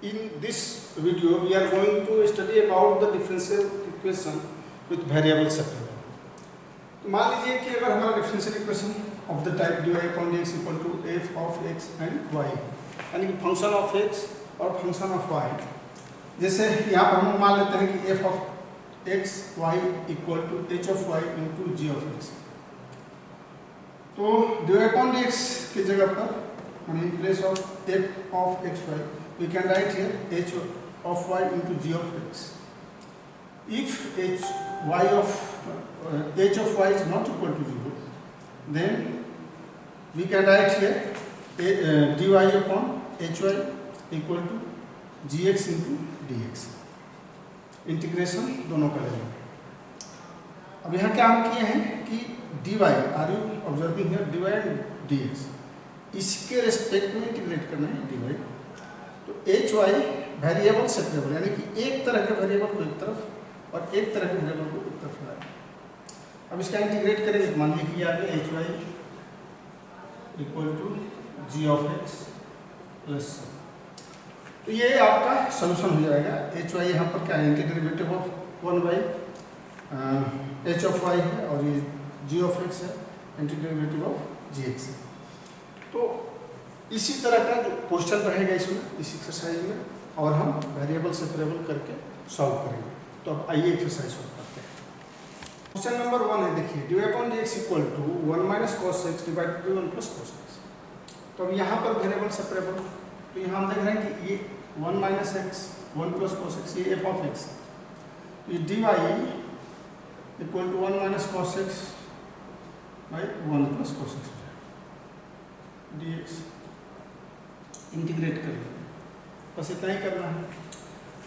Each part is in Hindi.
In this video, we are going to study about the differential equation with variable separable. तो मान लीजिए कि अगर हमारा differential equation of the type dy upon dx equal to f of x and y, यानी कि फंक्शन ऑफ x और फंक्शन ऑफ y, जैसे यहाँ पर हम मान लेते हैं कि f of x y equal to h of y into g of x। तो dy upon dx की जगह पर in place of f of x y we can write here h of y into g of x. If h of y is not equal to 0, then we can write here dy upon hy equal to gx into dx. Integration दोनों का लेंगे। अब यहाँ क्या हम किए हैं कि dy, are you observing here, dy and dx, इसके रेस्पेक्ट में इंटीग्रेट करना है dy। तो एच वाई वेरिएबल सेपरेबल, यानी कि एक तरह के वेरिएबल को एक तरफ और एक तरह के वेरिएबल को एक तरफ लाए। अब इसका इंटीग्रेट करेंगे तो मान लीजिए कि आ गया H Y equal to G of X plus, तो ये आपका सोल्यूशन हो जाएगा। एच वाई यहाँ पर क्या है, antiderivative of 1 by H of Y है और ये जी ऑफ एक्स है, एंटीडेरिवेटिव ऑफ जी एक्स है। तो इसी तरह का जो क्वेश्चन रहेगा इसमें, इस एक्सरसाइज में, और हम वेरिएबल सेपरेबल करके सॉल्व करेंगे। तो अब आइए एक्सरसाइज सॉल्व करते हैं। क्वेश्चन नंबर 1 है, देखिए dy upon dx equal to 1 minus cos x divided by 1 plus cos x। तो अब यहाँ पर वेरिएबल सेपरेबल, तो यहाँ हम देख रहे हैं कि ये 1 minus x 1 plus cos x, ये f ऑफ x, ये dy equal to 1 minus cos x by 1 plus cos x dx। Integrate कर लेंगे, बस इतना ही करना है।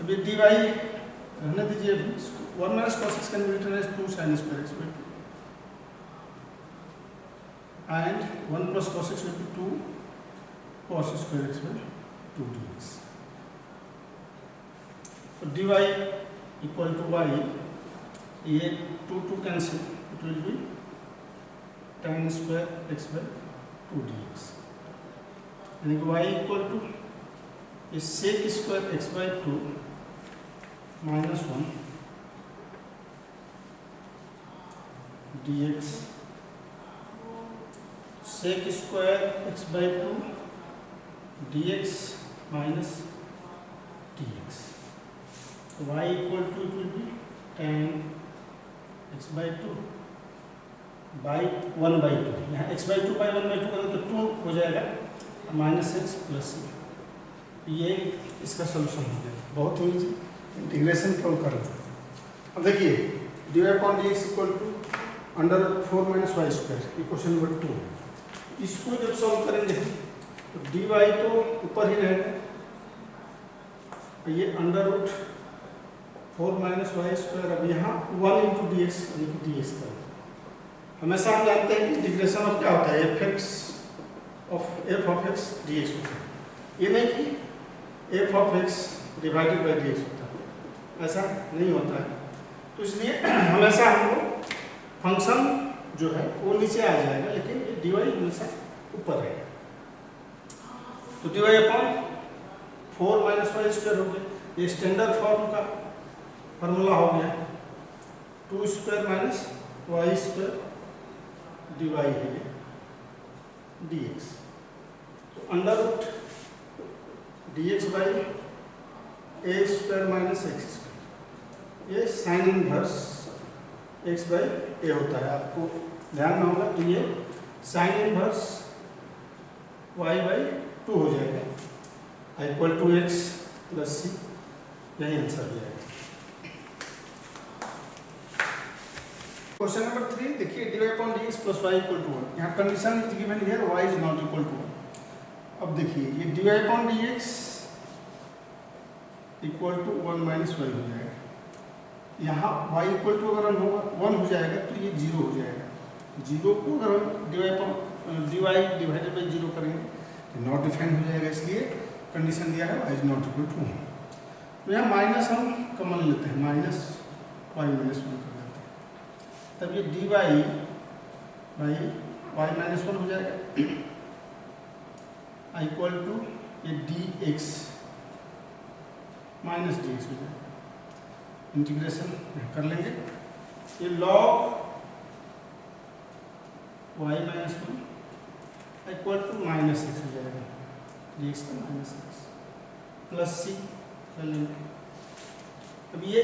अब ये dy रहने दीजिए, 1 minus cos x can be written as 2 sin square x by 2 and 1 plus cos x will be 2 cos square x by 2 dx। तो dy इक्वल टू y, ये 2 cancel, it will be tan square x by 2 dx, यानी कि y इक्वल टू ये sec square x by 2 minus 1 dx, sec square x by 2 dx minus dx। y equal to it will be tan x by 2 by 1 by 2, यहाँ x बाई 2 बाई 1 बाई 2 करें तो 2 हो जाएगा, माइनस एक्स प्लस, ये इसका सोल्यूशन हो गया। बहुत ही ईजी, इंटीग्रेशन कम कर रहे हैं। अब देखिए dy upon dx equal to under 4 minus Y square, equation number 2। इसको जब सॉल्व करेंगे तो dy तो ऊपर ही रहेगा, ये under root 4 minus Y square, अब यहाँ 1 इंटू डी एक्स करेंगे। हमेशा हम जानते हैं कि इंटीग्रेशन ऑफ क्या होता है, f ऑफ x dx होता है, ये नहीं कि f of x divided by dx होता है, ऐसा नहीं होता है। तो इसलिए हमेशा हमको फंक्शन जो है वो नीचे आ जाएगा, लेकिन ये dy हमेशा ऊपर रहेगा। तो dy upon 4 minus Y square हो गया, ये स्टैंडर्ड फॉर्म का फॉर्मूला हो गया, 2 square minus Y square dy है dx। तो under root dx by A square minus x square, ये sine inverse x by A होता है, आपको ध्यान में होगा। तो ये साइन इनवर्स y बाई 2 हो जाएगा, equal to x plus C, यही आंसर हो जाएगा। क्वेश्चन नंबर 3, देखिए dy upon dx plus y equal to 1, यहाँ condition is given here y is not equal to 1। अब देखिए ये dy upon dx equal to 1 minus Y हो जाएगा, यहाँ y इक्वल टू अगर हम होगा 1 हो जाएगा तो ये 0 हो जाएगा। 0 को अगर हम dy डिवाइडेड बाई 0 करेंगे तो नॉट डिफाइन हो जाएगा, इसलिए कंडीशन दिया है y is not equal to 1। तो यहाँ माइनस हम कॉमन लेते हैं, माइनस y माइनस 1 कर लेते हैं, तब ये dy बाई y माइनस 1 हो जाएगा, इक्वल टू ये D x minus D X हो जाएगा। इंटीग्रेशन कर लेंगे, ये log Y minus one equal to minus X हो जाएगा, डी एक्स का माइनस एक्स प्लस सी कर लेंगे। अब ये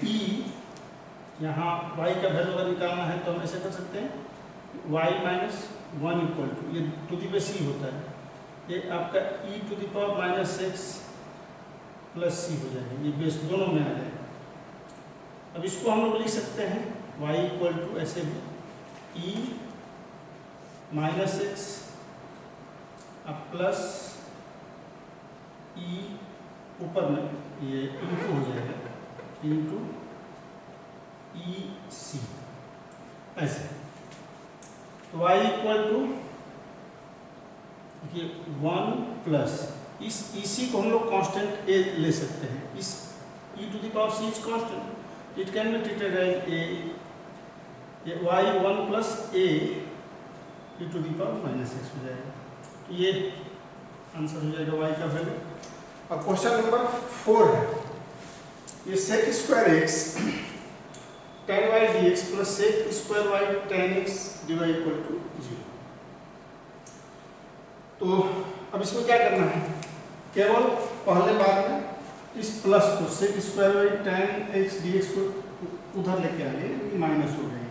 ई यहाँ y का वैल्यू अगर निकालना है तो हम ऐसे कर सकते हैं y minus one equal to, ये टू दी बेस सी होता है, ये आपका e to the power minus x plus c हो जाएगा, ये बेस दोनों में आ जाएगा। अब इसको हम लोग लिख सकते हैं y इक्वल टू ऐसे भी e माइनस एक्स अब प्लस e ऊपर में ये इंटू हो जाएगा इंटू ई सी ऐसे। तो y इक्वल टू देखिए वन प्लस इस इसी को हम लोग कांस्टेंट ए ले सकते हैं, इस e to the power C is constant, it can be treated as a y one plus a e to the power minus X हो जाएगा। तो ये आंसर हो जाएगा y का वैल्यू। अब क्वेश्चन नंबर 4 है, ये sec square X tan y dx plus sec square y tan x dy equal to 0। तो अब इसमें क्या करना है, केवल पहले बार में इस प्लस को sec square y tan x dx को उधर लेके आएंगे, माइनस हो गई,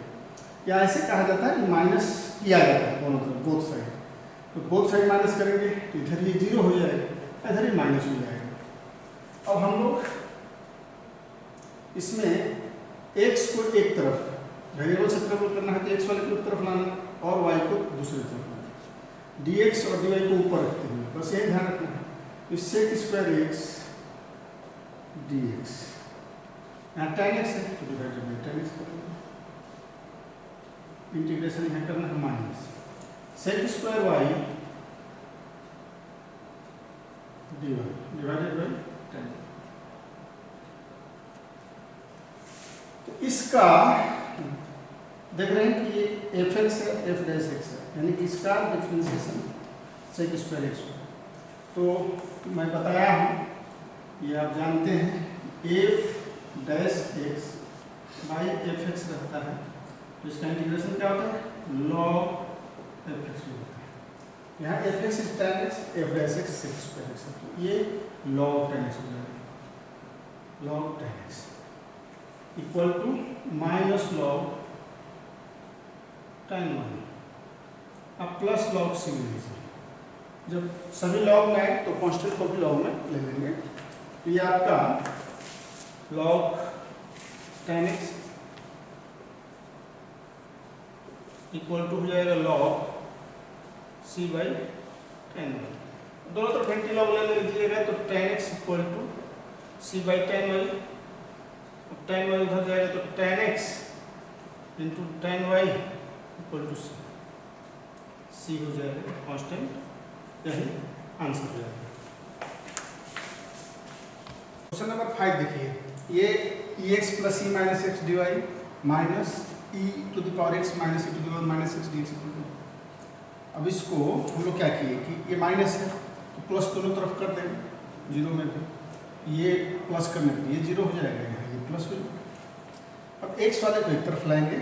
या ऐसे कहा जाता है कि माइनस किया जाता है दोनों तरफ, बोथ साइड। तो बोथ साइड माइनस करेंगे तो इधर ये 0 हो जाएगा, इधर ही माइनस हो जाएगा। अब हम लोग इसमें x को एक तरफ वेरिएबल से ट्रेवल करना है तो x वाले को एक तरफ लाना और y को दूसरी तरफ लाना, dx और dy को ऊपर रखते हुए, बस यही ध्यान रखना है। तो सेक स्क्वायर x dx, यहाँ tan x है तो डिवाइडेड बाय tan x करेंगे, इंटीग्रेशन यहाँ करना है minus sec square y dy divided by tan। इसका देख रहे हैं कि ये एफ एक्स है एफ डैश एक्स है, यानी कि इसका डिफरेंशिएशन सेक स्क्वायर एक्स है। तो मैं बताया हूँ, ये आप जानते हैं F dash x by f x रहता है, तो इसका इंटीग्रेशन क्या होता है लॉग एफ एक्स होता है। यहाँ F X is tan X, F dash X sec square X है, तो ये लॉग tan एक्स हो जाएगा, log tan X equal to minus log tan one, अब प्लस लॉग सी में जब सभी लॉग में आए तो कांस्टेंट को भी लॉग में ले लेंगे। तो ये आपका log tan x equal to हो जाएगा log c by tan y, दोनों तरफ एंटी लॉग ले लीजिएगा तो tan x equal to c by tan y, tan y उधर जाएगा तो tan x into tan y equal to c हो जाएगा कांस्टेंट, यही आंसर हो जाएगा। क्वेश्चन नंबर 5 देखिए, ये ex plus e minus X D Y minus e to the power x minus e to the power minus X D x equal to. अब इसको हम लोग क्या किए कि ये माइनस है तो प्लस दोनों तरफ कर देंगे, जीरो में भी ये प्लस करने पर ये 0 हो जाएगा, यहाँ ये प्लस हो जाएगा। अब x वाले को एक तरफ लाएंगे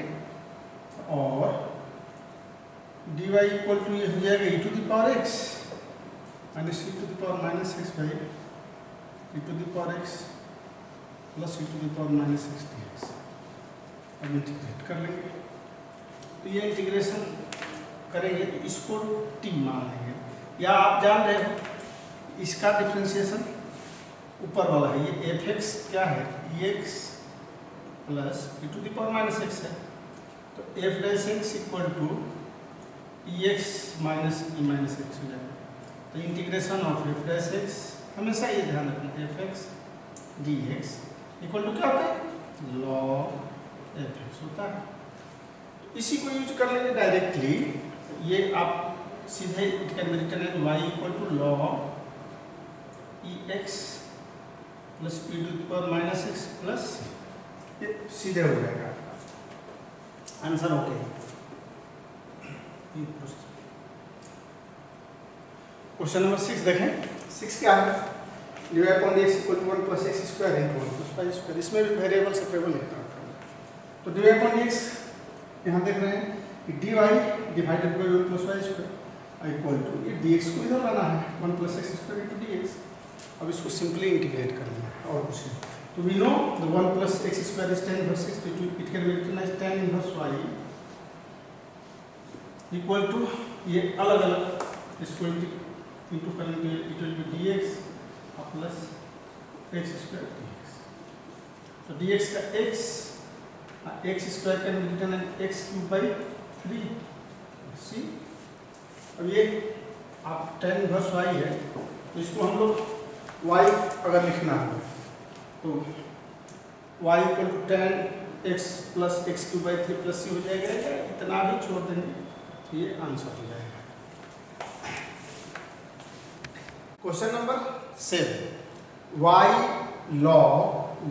और dy इक्वल टू ये हो जाएगा e to the power x minus e to the power minus X by e to the power x plus e to the power minus X D X. अब इंटीग्रेट कर लेंगे, तो ये इंटीग्रेशन करेंगे तो इसको t मान लेंगे, या आप जान रहे हो इसका डिफ्रेंशिएशन ऊपर वाला है, ये एफ एक्स क्या है ex plus e to the power minus X है, तो F dash X equal to ex minus e minus X हो जाएगा। तो integration of F dash X, हमेशा ये ध्यान रखना F x D x equal to क्या होता है लॉग एफ एक्स होता है। तो इसी को यूज कर लेंगे डायरेक्टली, ये आप सीधे it can be written as y equal to log E X plus e to the power minus x plus ये सीधे हो जाएगा, आंसर ओके। क्वेश्चन नंबर 6 देखें, 6 क्या है, dy upon dx equal to 1 plus X square into 1 plus Y square. इसमें भी वेरिएबल सेपरेबल लिखना होता है। तो dy upon dx यहाँ देख रहे हैं कि dy divided by 1 plus Y square equal to ये dx को इधर लाना है 1 plus X square into dx। अब इसको सिंपली इंटीग्रेट कर देना है और कुछ नहीं। तो we know the 1 plus x square is tan inverse x, it can be written as tan inverse y equal to ये अलग अलग इसको इंटू करेंगे it will be dx plus x square dx। तो dx का x square can be written as x cube by 3। C अब ये आप tan इनवर्स y है तो इसको हम लोग y अगर लिखना है तो y equal to tan x plus x cube by 3 plus c हो जाएगा। इतना भी छोड़ देंगे ये आंसर हो जाएगा। Question number 7 y log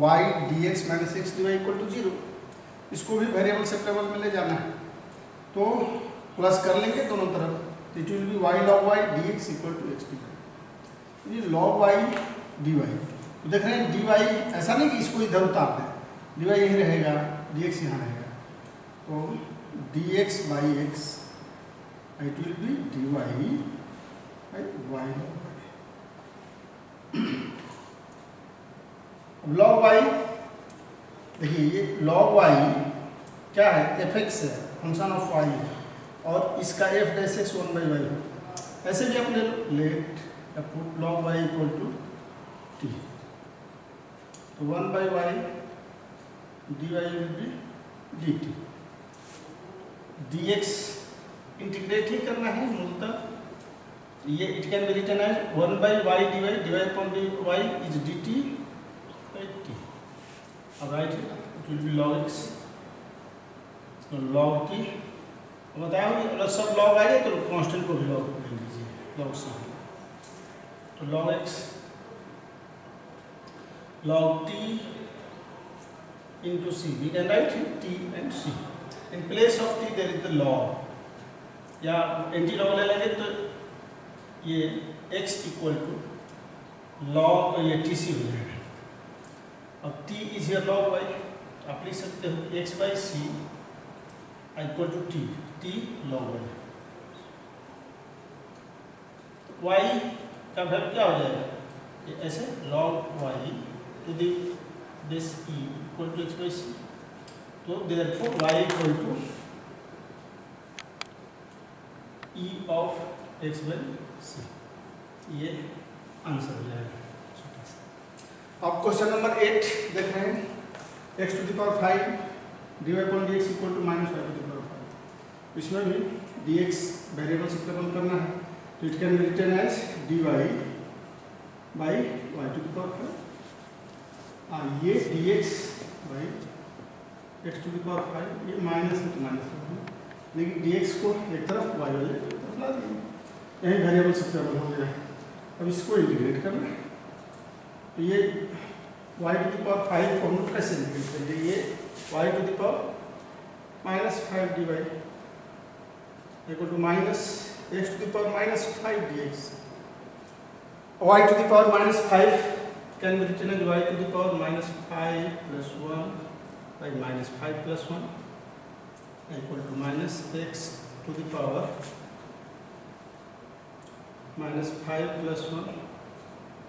y dx minus x dy equal to 0। इसको भी वेरिएबल सेपरेबल में ले जाना है तो प्लस कर लेंगे दोनों तरफ। It will be y log y dx equal to x dy। ये log y dy तो देख रहे हैं dy ऐसा नहीं कि इसको इधर उतार दें, dy यही रहेगा, dx यहाँ रहेगा। तो dx by x it will B dy by y log y। देखिए ये log y क्या है, fx है, फंक्शन ऑफ y है और इसका f dash x 1 by y है। ऐसे भी अपने let log y equal to t। तो 1 by y dy will be dt। dx integrate ही करना है मूलतः। ये it can be written as 1 by y dy upon dy is dt by t। अब right it will be log x log t। बताया सब log आएगा तो कांस्टेंट को भी log ले लीजिए log c। तो log x log t into c, we can write t and c। In place of t there is the log या एंटी लॉग ले लेंगे तो ये x इक्वल टू log ये tc हो जाएगा। अब t is here log y, आप लिख सकते हो x by c equal to t log y। y का वैल्यू क्या हो जाएगा, ये ऐसे log y to the base e equal to x by c। तो therefore y equal to e of x by c, ये आंसर हो जाएगा। अब क्वेश्चन नंबर 8 देख रहे हैं x to the power 5 dy upon dx equal to minus y to the power 5। इसमें भी dx वेरिएबल सेपरेबल करना है तो it can be written as dy by y to the power 5। ये dx by x to the power 5 ये माइनस है तो माइनस कर देंगे, लेकिन dx को एक तरफ y वाले एक तरफ ला देंगे। यही वेरिएबल सेपरेबल हो गया। अब इसको इंटीग्रेट करना है तो ये y टू द पावर 5 को हम लोग कैसे इंटीग्रेट करेंगे, ये y to the power minus 5 dy equal to minus x to the power minus 5 dx। y to the power minus 5 can be written as y to the power minus 5 plus 1 by minus 5 plus 1 equal to minus x to the power minus 5 plus 1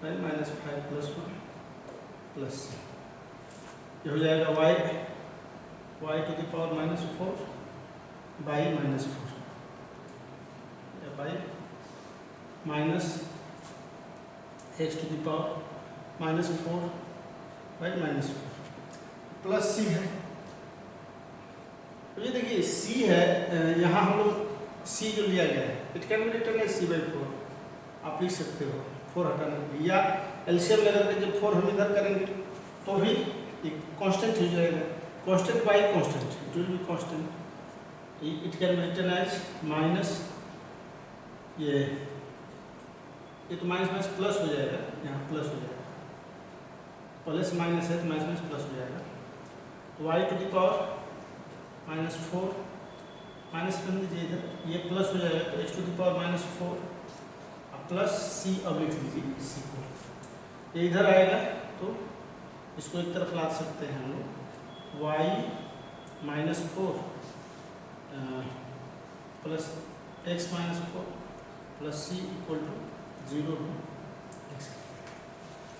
by minus 5 plus 1 plus c। ये हो जाएगा y to the power minus 4 by minus 4 by minus x to the power minus 4 by minus 4 plus c है। तो ये देखिए सी है, यहाँ हम लोग सी जो लिया गया है it can be written as c by 4। आप लिख सकते हो 4 हटाने के लिए, या एलसीएम लेकर के जब 4 हम इधर करेंगे तो भी एक कांस्टेंट हो जाएगा, constant by constant it will be constant. It can be written as minus ये तो माइनस माइनस प्लस हो जाएगा, यहाँ प्लस हो जाएगा, प्लस माइनस है तो माइनस माइनस प्लस हो जाएगा। तो y to the power minus 4 minus कर दीजिए इधर, ये प्लस हो जाएगा तो x to the power minus 4 plus c अब लिख लीजिए c को। ये इधर आएगा तो इसको एक तरफ ला सकते हैं हम लोग, y -4 plus x -4 plus c equal to 0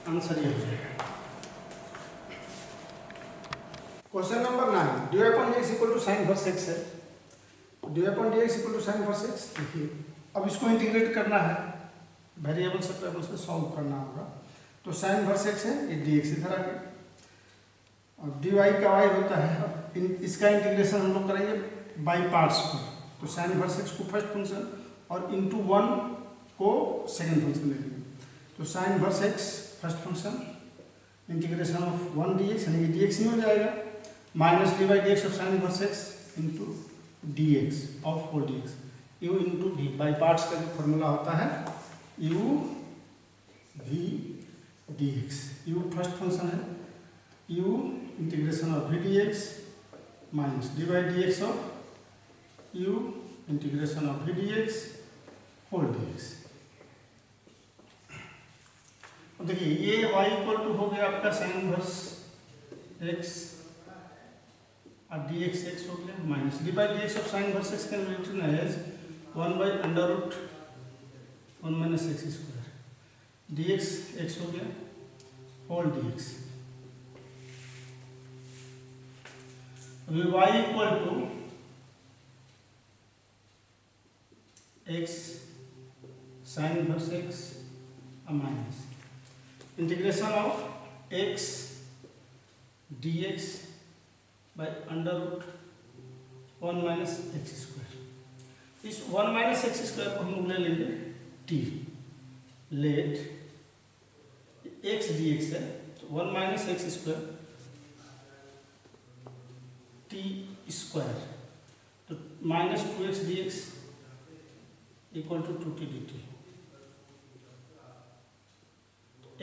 answer ये हो जाएगा। Question number 9, dy upon dx equal to sine inverse x है। dy upon dx equal to sine inverse x, देखिए अब इसको इंटीग्रेट करना है, वेरिएबल से सॉल्व करना होगा। तो साइन इनवर्स x है, ये dx इधर आ गया, और dy का y होता है, इसका इंटीग्रेशन हम लोग करेंगे बाई पार्ट्स पर। तो साइन इनवर्स x को फर्स्ट फंक्शन और इंटू 1 को सेकंड फंक्शन ले लेंगे। तो sine inverse x first function integration of 1 dx, यानी कि dx नहीं हो जाएगा, minus d by d x of sine inverse x into d x of whole d x, u into v. By parts का जो फॉर्मूला होता है u v d x. U first function है, u integration of v d x minus d by d x of u integration of v d x whole d x. देखिए ये y इक्वल टू हो गया आपका साइन इनवर्स x और डी एक्स एक्स हो गया, minus d by d x of sine inverse x can be written as 1 by under root 1 minus x square, d x x हो गया होल डी एक्स। अभी y equal to x sine inverse x minus integration of x d x by under root 1 minus x square. इस 1 माइनस एक्स स्क्वायर को हम लोग ले लेंगे t, let x d x है, तो 1 minus x square t square, तो minus 2x d x equal to 2t d t.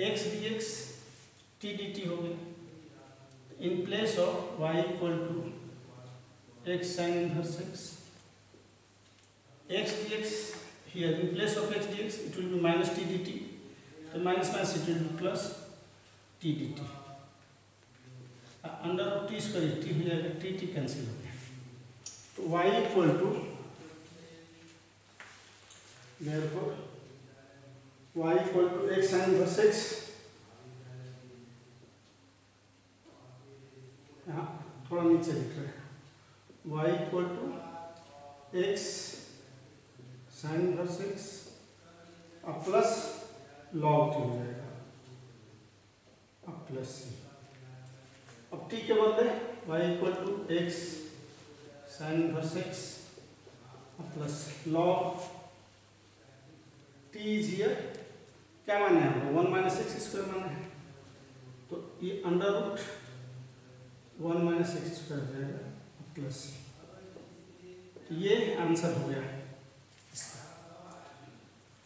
x d x t d t हो गया, in place of y equal to x sin inverse x, x dx here in place of x dx it will be minus t dt, so minus minus it will be plus t dt, under root t square t हो जाएगा, t t कैंसिल हो गया, तो y equal to therefore y equal to x sin inverse x, यहाँ थोड़ा नीचे लिख रहे हैं, y equal to x sine inverse x अब प्लस लॉग t हो जाएगा, अब प्लस c, अब t के बदले y equal to x sine inverse x अब plus log t is here, क्या माने हैं 1 माइनस एक्स स्क्वायर माने हैं, तो ये under root 1 minus x square हो जाएगा प्लस सी, तो ये आंसर हो गया इसका।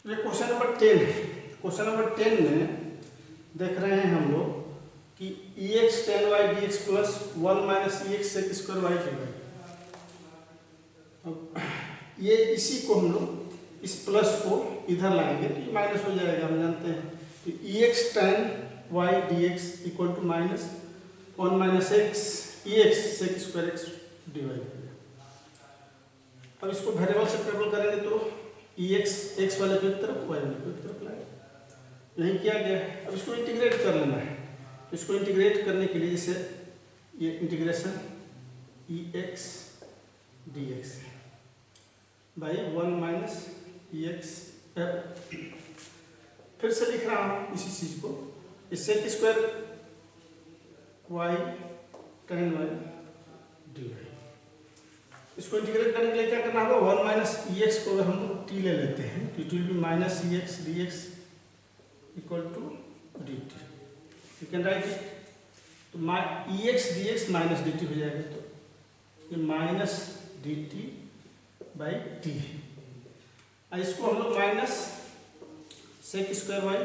ये क्वेश्चन नंबर 10 है। क्वेश्चन नंबर 10 में देख रहे हैं हम लोग कि ex tan y dx plus 1 minus ex sec square y dy, अब ये इसी को हम लोग इस प्लस को इधर लाएंगे तो ये माइनस हो जाएगा, हम जानते हैं, तो ex tan y dx equal to minus 1 minus x e x sec square x divide करेगा। अब इसको वेरिएबल से ट्रेवल करेंगे तो ई एक्स एक्स वाले को एक तरफ वाई वाले को एक तरफ लाएगा, यही किया गया है। अब इसको इंटीग्रेट कर लेना है, तो इसको इंटीग्रेट करने के लिए जैसे ये integration E x D x by 1 minus e x, फिर से लिख रहा हूँ इसी चीज को, इससे square y tan y dy, इसको इंटीग्रेट करने के लिए क्या करना होगा 1 माइनस ई एक्स को अगर हम लोग t ले लेते हैं तो it will be minus e x D x equal to d t, you can write it, तो e x D x minus d t हो जाएगा, तो ये minus d t by t, इसको हम लोग minus sec square y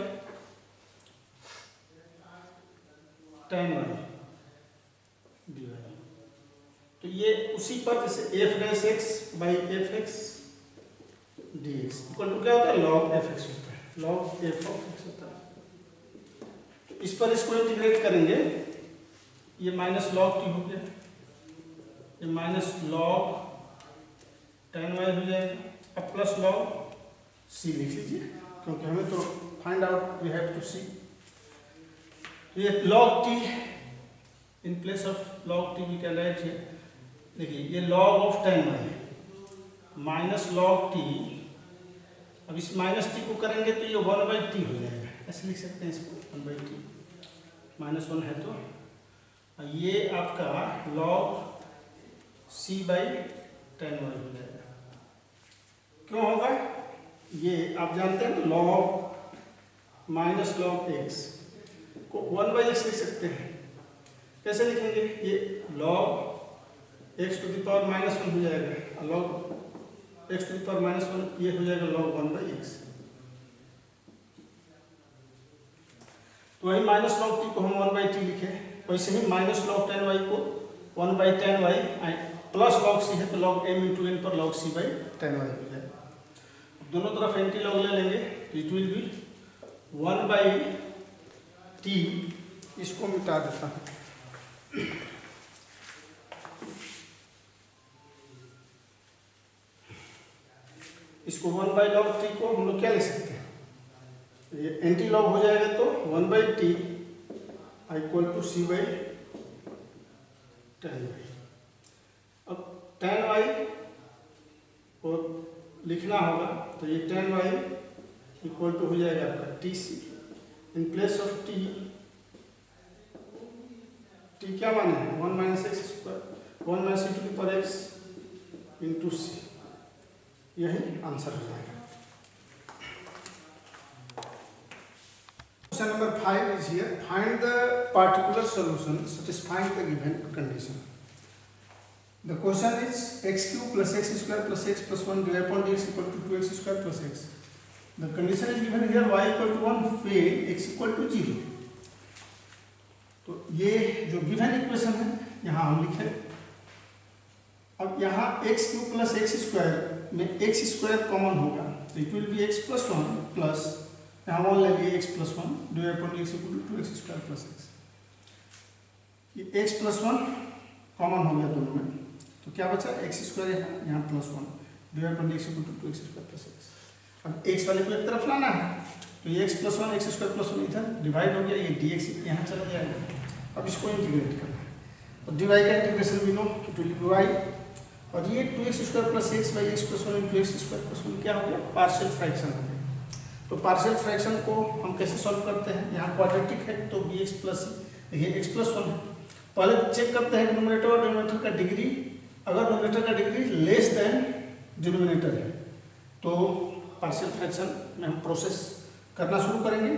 tan y dy, तो ये उसी पर जैसे f dash x by f x D x equal to क्या होता है लॉग एफ एक्स होता है, लॉग एफ ऑफ एक्स होता है, इस पर इसको इंटीग्रेट करेंगे, ये माइनस लॉग टी हो गया, ये माइनस लॉग tan y हो जाएगा, अब प्लस लॉग सी लिख लीजिए क्योंकि हमें तो find out we have to see. ये log t in place of log t we can write here, देखिए ये log of tan y minus log t, अब इस माइनस टी को करेंगे तो ये 1/t हो जाएगा, ऐसे लिख सकते हैं इसको 1/t, -1 है तो ये आपका लॉग c/tan y हो जाएगा। क्यों होगा? ये आप जानते हैं लॉग माइनस लॉग x को 1/x लिख सकते हैं, कैसे लिखेंगे? ये log x to the power -1 हो जाएगा, log x to the power -1 ये हो जाएगा log 1/x। तो वही माइनस लॉग टी को हम 1/t लिखे, वैसे ही माइनस लॉग tan y को 1/tan y, plus log c है तो log m इंटू n पर log c/tan y हो जाएगा। दोनों तरफ एंटी लॉग ले लेंगे तो इट विल बी 1/t, इसको मिटा देता हूँ, इसको 1/log t को हम लोग क्या लिख सकते हैं, ये एंटी लॉग हो जाएगा तो 1/t equal to c/tan y। अब tan y को लिखना होगा तो ये tan y इक्वल टू हो जाएगा आपका tc, in place of t, t क्या माने हैं 1 - x² 1 - c to the power x into c, यही आंसर हो जाएगा। Question number 5 is here. Find the particular solution satisfying the given condition. The question is x³ plus x² plus x plus 1 divided upon dx equal to 2x² plus x. The condition is given here y equal to 1 where x equal to 0. तो ये जो गिवन इक्वेशन है यहाँ हम लिखे, अब यहाँ x³ plus x² में x² कॉमन होगा तो it will be x plus 1 plus यहाँ 1 ले लिए x plus 1 divide upon dx equal to 2x² plus x। ये x plus 1 कॉमन हो गया दोनों में, तो क्या बचा x² यहाँ plus 1 divide upon dx equal to 2x² plus x। अब x वाले को एक तरफ लाना है तो ये x plus 1 x² plus 1 इधर डिवाइड हो गया, ये dx यहाँ चला जाएगा। अब इसको इंटीग्रेट करना है तो dy का इंटीग्रेशन भी लो इट विल बी y, और ये 2x² plus x by x plus 1 into x² plus 1 क्या हो गया, पार्शियल फ्रैक्शन हो गया। तो पार्शियल फ्रैक्शन को हम कैसे सॉल्व करते हैं, यहाँ क्वाड्रेटिक है तो bx प्लस देखिए x plus 1 है, पहले चेक करते हैं न्यूमरेटर और डिनोमिनेटर का डिग्री, अगर न्यूमरेटर का डिग्री लेस देन डिनोमिनेटर है तो पार्शियल फ्रैक्शन में हम प्रोसेस करना शुरू करेंगे।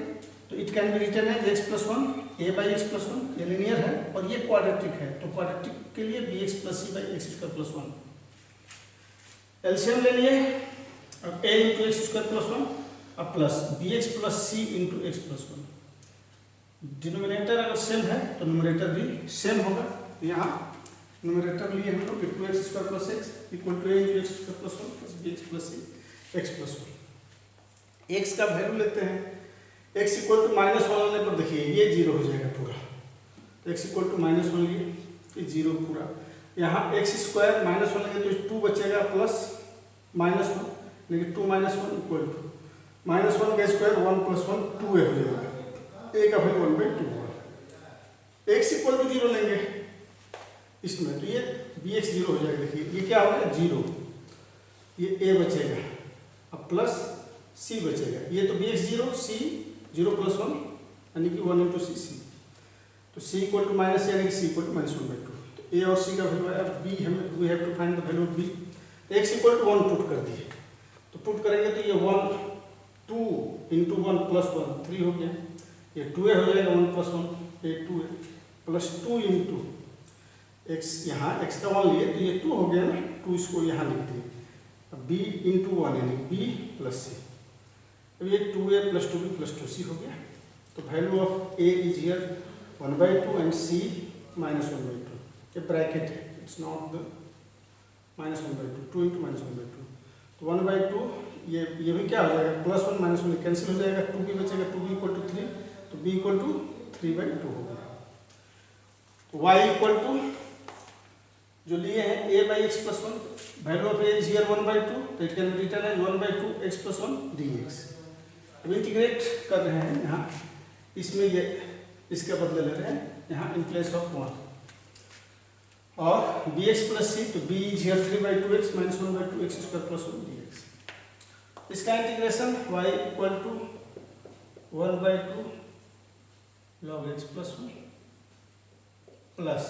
तो it can be written as x plus 1 a by x plus 1, ये लिनियर है और ये क्वाड्रेटिक है तो क्वाड्रेटिक के लिए bx plus c by x² plus 1। LCM ले लिए, अब a into x² plus 1 अब plus bx plus c into x plus 1। Denominator अगर सेम है तो न्यूमरेटर भी सेम होगा, यहाँ न्यूमरेटर लिए हम लोग 2x² plus x equal to a into x² plus 1 plus bx plus c x plus 1। x का वैल्यू लेते हैं, x इक्वल टू -1 लेने पर देखिए ये 0 हो जाएगा पूरा, तो x इक्वल टू -1 लिए ये 0 पूरा, यहाँ x² -1 लेंगे तो 2 बचेगा प्लस -1, लेकिन 2 - 1 इक्वल टू -1 का स्क्वायर 1 plus 1 2a हो जाएगा, a का वैल्यू 1/2 होगा। x इक्वल टू 0 लेंगे इसमें तो ये bx 0 हो जाएगा, देखिए ये क्या हो गया 0, ये a बचेगा अब प्लस c बचेगा, ये तो bx 0 c 0 plus 1 यानी कि 1 into c, तो c इक्वल टू माइनस यानी कि c इक्वल टू -1/2, तो a और c का वैल्यू है, अब b हमें we have to find the value of b। x equal to 1 put कर दिए, तो पुट करेंगे तो ये 1 2 into 1 plus 1 3 हो गया, ये 2a हो जाएगा 1 plus 1 ये 2a प्लस 2 into x, यहाँ x का 1 लिए तो ये 2 हो गया ना, 2 इसको यहाँ लिख दिए, अब b into 1 यानी b plus c, अब ये 2a plus 2b plus 2c हो गया, तो value of a is here 1/2 and c -1/2, ये ब्रैकेट है, इट्स नॉट द -1/2, 2 into -1/2, तो 1/2 ये भी क्या हो जाएगा +1 -1 कैंसिल हो जाएगा, 2b बचेगा, 2b इक्वल टू 3, तो b इक्वल टू 3/2 हो गया। तो y इक्वल टू जो लिए हैं a by x plus one, value of a is here 1/2, तो it can be written as 1/2 x plus one dx। अब इंटीग्रेट कर रहे हैं यहाँ, इसमें ये इसके बदले ले रहे हैं यहाँ इन प्लेस ऑफ 1, और bx प्लस c, तो b is here 3/2x minus 1/2 x square plus 1 dx। इसका integration y equal to 1/2 log x plus 1 plus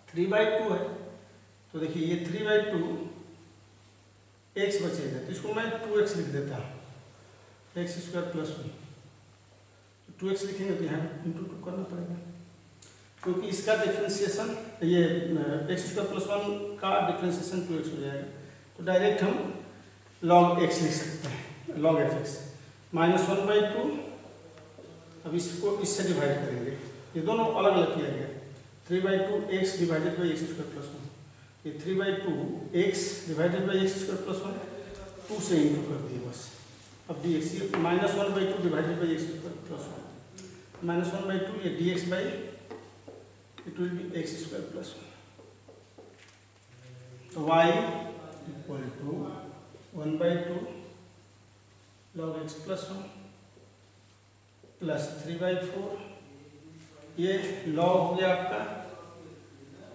3/2 है, तो देखिए ये 3/2 x बचेगा, तो इसको मैं 2x लिख देता हूँ, x स्क्वायर प्लस 1, 2x लिखेंगे तो यहाँ इंटू 2 करना पड़ेगा, क्योंकि इसका डिफ्रेंसिएशन ये x स्क्वायर प्लस 1 का डिफ्रेंसिएशन 2x हो जाएगा, तो डायरेक्ट हम log x लिख सकते हैं, log fx माइनस 1/2। अब इसको इससे डिवाइड करेंगे, ये दोनों अलग अलग किया गया, 3/2 x divided by x square plus 1, ये 3/2 x divided by x square plus 1, 2 से इंटू कर दिए बस। अब dx ये minus 1/2 divided by x square plus 1, minus 1/2 ये dx by it will be x square plus 1। तो y equal to 1/2 log x plus 1 plus 3/4, ये log हो गया आपका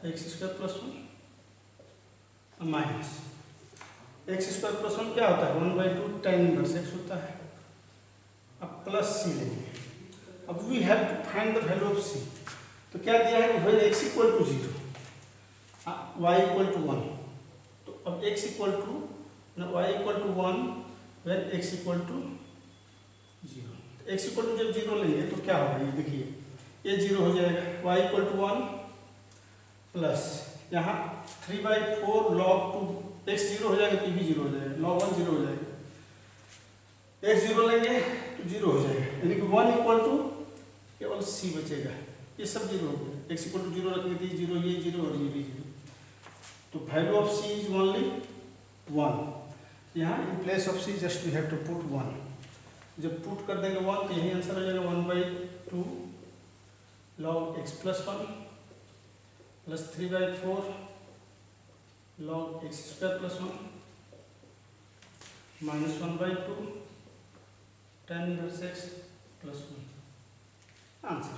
x square plus 1 minus x square plus 1 क्या होता है 1/2 tan इनवर्स x होता है। अब प्लस c लेंगे, अब we have to find the value of c, तो क्या दिया है when x equal to 0 y equal to 1, तो अब x equal to y equal to 1 when x equal to 0, x equal to जब 0 लेंगे तो क्या होगा, ये देखिए ये 0 हो जाएगा, y इक्वल टू 1 प्लस यहाँ 3/4 log 2 x 0 हो जाएगा तो ये भी 0 हो जाएगा, log 1 0 हो जाएगा, x 0 लेंगे तो 0 हो जाएगा, यानी कि 1 इक्वल टू केवल c बचेगा, ये सब 0 हो गया, x इक्वल टू 0 रखेंगे तो ये 0, ये 0 और ये भी 0, तो value of c is only 1। यहाँ in place of c just we have to put 1, जब पुट कर देंगे 1 तो यही आंसर हो जाएगा 1/2 log x plus 1 plus 3/4 log x square plus 1 minus 1/2 tan inverse x plus 1 answer.